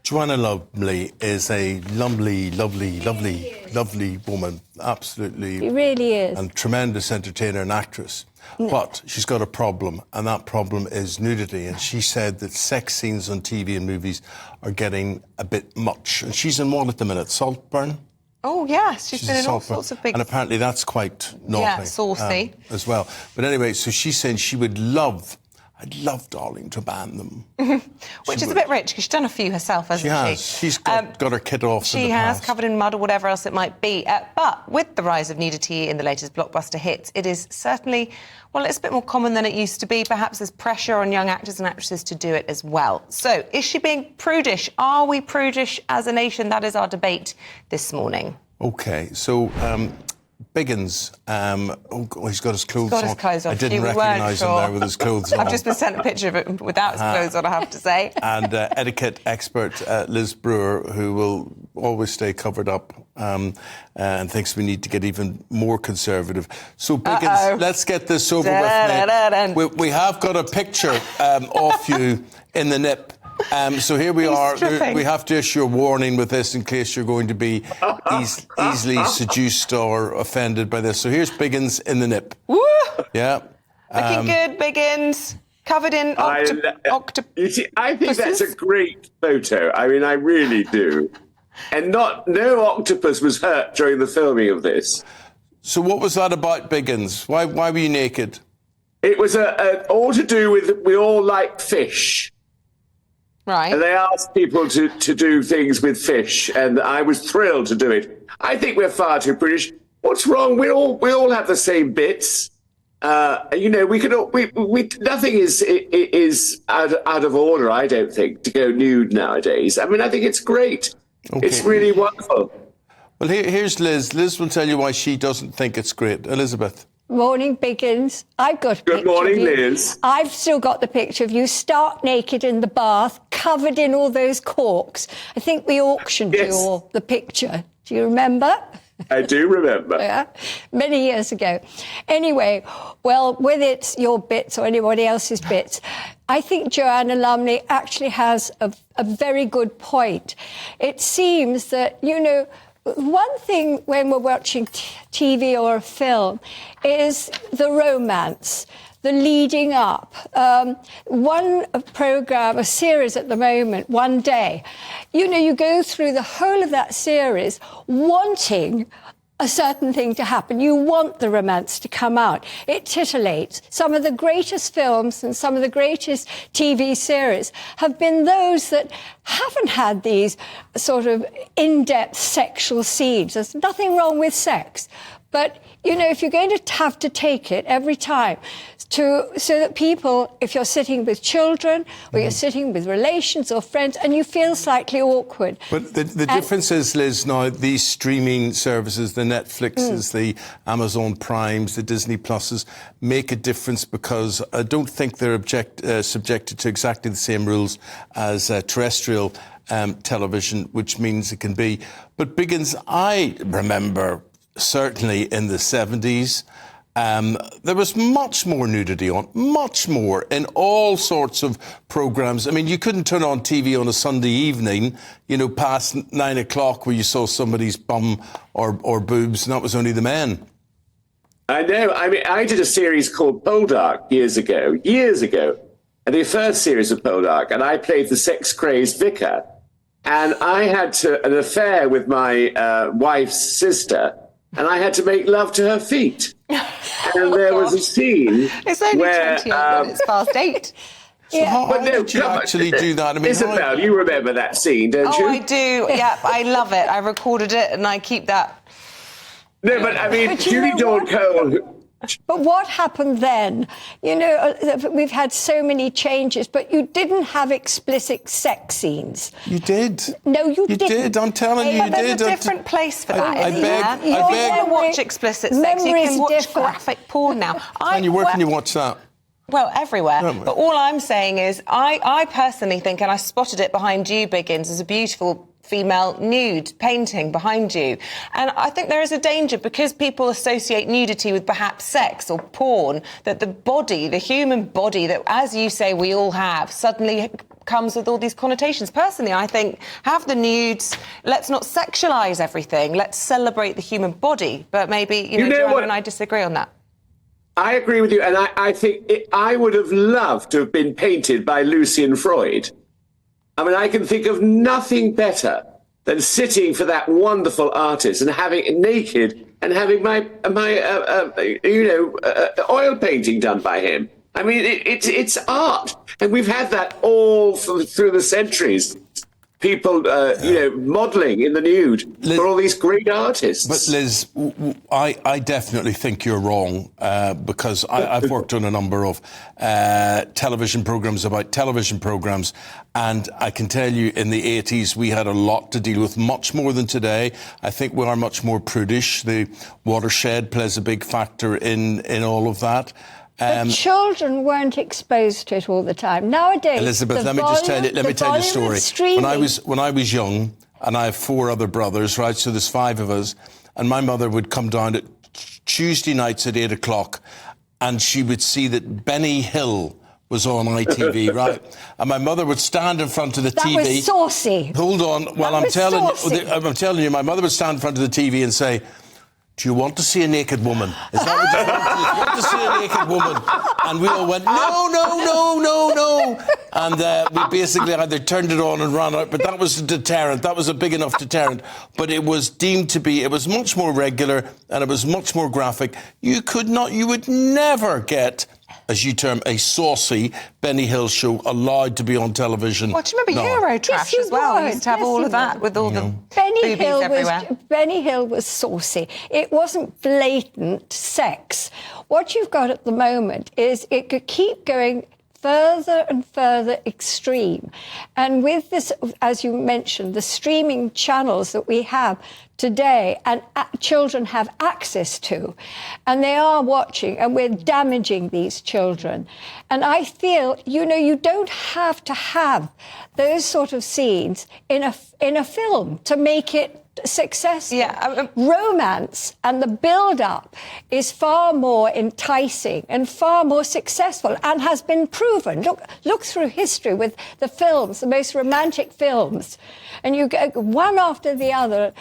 Joanna Lumley is a lovely woman, absolutely. She really is. And tremendous entertainer and actress. But she's got a problem, and that problem is nudity. And she said that sex scenes on TV and movies are getting a bit much. And she's in what at the minute? Saltburn? Oh, yes. She's been in all sorts of big... And apparently that's quite naughty. Yeah, saucy. As well. But anyway, so she's saying she would love... I'd love, darling, to ban them. Which is a bit rich, because she's done a few herself, hasn't she? She has. She's got her kit off in the She has, past. covered in mud or whatever else it might be. But with the rise of nudity in the latest blockbuster hits, it is certainly, well, it's a bit more common than it used to be. Perhaps there's pressure on young actors and actresses to do it as well. So, is she being prudish? Are we prudish as a nation? That is our debate this morning. OK, so... Biggins, he's got his clothes on. I didn't recognise him there with his clothes on. I've just been sent a picture of it without his clothes on, I have to say. And etiquette expert Liz Brewer, who will always stay covered up and thinks we need to get even more conservative. So, Biggins, let's get this over with. We have got a picture of you in the nip. So here we are. We have to issue a warning with this in case you're going to be easily seduced or offended by this. So here's Biggins in the nip. Woo! Yeah. Looking good, Biggins. Covered in octopus. You see, I think that's a great photo. I mean, I really do. And no octopus was hurt during the filming of this. So what was that about, Biggins? Why were you naked? It was all to do with we all like fish. Right. And they asked people to do things with fish, and I was thrilled to do it. I think we're far too British. What's wrong? We all have the same bits. You know, nothing is out of order, I don't think, to go nude nowadays. I mean, I think it's great. Okay. It's really wonderful. Well, here's Liz. Liz will tell you why she doesn't think it's great. Elizabeth. Morning, Biggins. I've got a picture. Good morning, Liz. I've still got the picture of you stark naked in the bath, covered in all those corks. I think we auctioned the picture. Do you remember? I do remember. Yeah, many years ago. Anyway, well, whether it's your bits or anybody else's bits, I think Joanna Lumley actually has a very good point. It seems that, you know, one thing when we're watching TV or a film is the romance, the leading up. One programme, a series at the moment, One Day, you know, you go through the whole of that series wanting a certain thing to happen. You want the romance to come out. It titillates. Some of the greatest films and some of the greatest TV series have been those that haven't had these sort of in-depth sexual scenes. There's nothing wrong with sex. But, you know, if you're going to have to take it every time so that people, if you're sitting with children or you're sitting with relations or friends and you feel slightly awkward. But the difference is, Liz, now these streaming services, the Netflixes, the Amazon Primes, the Disney Pluses, make a difference because I don't think they're subjected to exactly the same rules as terrestrial television, which means it can be. But Biggins, I remember... certainly in the 70s, there was much more nudity on, much more, in all sorts of programmes. I mean, you couldn't turn on TV on a Sunday evening, you know, past 9 o'clock where you saw somebody's bum or boobs, and that was only the men. I know. I mean, I did a series called Poldark years ago, and the first series of Poldark, and I played the sex-crazed vicar. And I had an affair with my wife's sister, and I had to make love to her feet. And there was a scene it's only where... 28 minutes past 8. So how did you actually do that? I mean, Isabel, you remember that scene, don't you? Oh, I do. Yeah, I love it. I recorded it and I keep that. No, but I mean, Julie Dawn-Cole... But what happened then? You know, we've had so many changes, but you didn't have explicit sex scenes. You did. No, you didn't. You did. I'm telling you, you There's did. a different place for that, I isn't beg. there? You can watch explicit sex. You can watch graphic porn now. And where can you watch that? Well, everywhere. But all I'm saying is I personally think, and I spotted it behind you, Biggins, as a beautiful female nude painting behind you. And I think there is a danger because people associate nudity with perhaps sex or porn, that the body, the human body that, as you say, we all have, suddenly comes with all these connotations. Personally, I think, have the nudes, let's not sexualise everything, let's celebrate the human body. But maybe, Joanna and I disagree on that. I agree with you, and I think I would have loved to have been painted by Lucian Freud. I mean, I can think of nothing better than sitting for that wonderful artist and having it naked and having my oil painting done by him. I mean, it's art, and we've had that all through the centuries. People, modelling in the nude Liz, for all these great artists. But Liz, I definitely think you're wrong because I've worked on a number of television programmes about television programmes, and I can tell you in the 80s we had a lot to deal with, much more than today. I think we are much more prudish. The watershed plays a big factor in all of that. But children weren't exposed to it all the time. Nowadays, Elizabeth, let me tell you a story. When I was young, and I have 4 other brothers, right? So there's 5 of us, and my mother would come down at Tuesday nights at 8 o'clock, and she would see that Benny Hill was on ITV, right? And my mother would stand in front of the TV. That was saucy. Hold on. Well, I'm telling you, my mother would stand in front of the TV and say, "Do you want to see a naked woman? Is that what you want to see a naked woman?" And we all went, no. And we basically either turned it on and ran out, but that was a deterrent. That was a big enough deterrent. But it was deemed to be, it was much more regular and it was much more graphic. You would never get, as you term, a saucy Benny Hill show allowed to be on television. Well, do you remember Eurotrash as well? We used to have all of that with all the boobies everywhere. Benny Hill was saucy. It wasn't blatant sex. What you've got at the moment is it could keep going further and further extreme. And with this, as you mentioned, the streaming channels that we have today and children have access to, and they are watching, and we're damaging these children. And I feel, you don't have to have those sort of scenes in a film to make it successful. Yeah, romance and the build-up is far more enticing and far more successful and has been proven. Look through history with the films, the most romantic films, and you go one after the other,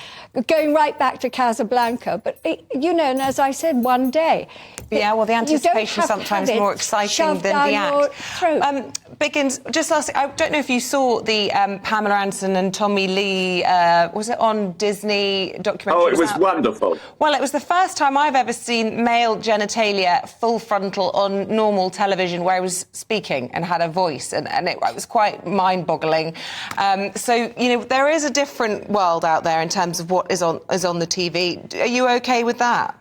going right back to Casablanca. But, and as I said, one day. Yeah, well, the anticipation is sometimes more exciting than the act. Biggins, just last, I don't know if you saw the Pamela Anderson and Tommy Lee, was it on Disney documentary? Oh, it was wonderful. Well, it was the first time I've ever seen male genitalia full frontal on normal television where he was speaking and had a voice, and it was quite mind-boggling. So, there is a different world out there in terms of what is on the TV. Are you OK with that?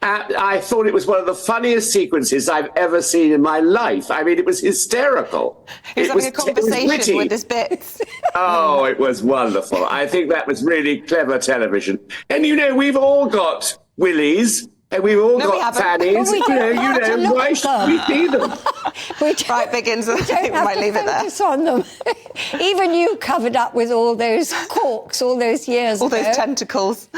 I thought it was one of the funniest sequences I've ever seen in my life. I mean, it was hysterical. He was having a conversation with his bits. Oh, it was wonderful. I think that was really clever television. And, we've all got willies. And we've all got fannies. Why should we see them? Right, Biggins, I think we might leave it there. On them. Even you covered up with all those corks all those years all ago. Those tentacles.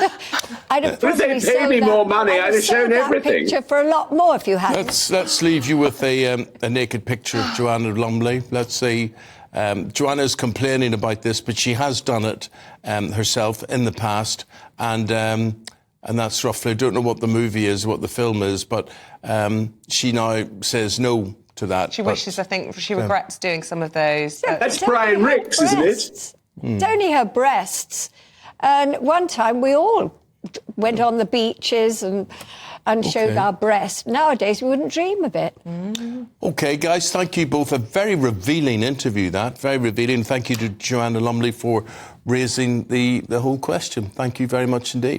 I'd have if they'd paid me more money, I'd have shown everything. Picture for a lot more if you had. Let's leave you with a naked picture of Joanna Lumley. Let's see. Joanna's complaining about this, but she has done it herself in the past, and that's roughly, I don't know what the movie is, what the film is, but she now says no to that. She wishes, I think, she regrets doing some of those. That's Brian Ricks, isn't it? It's only her breasts. And one time we all went on the beaches and showed our breasts. Nowadays, we wouldn't dream of it. OK, guys, thank you both. A very revealing interview, that. Very revealing. Thank you to Joanna Lumley for raising the whole question. Thank you very much indeed.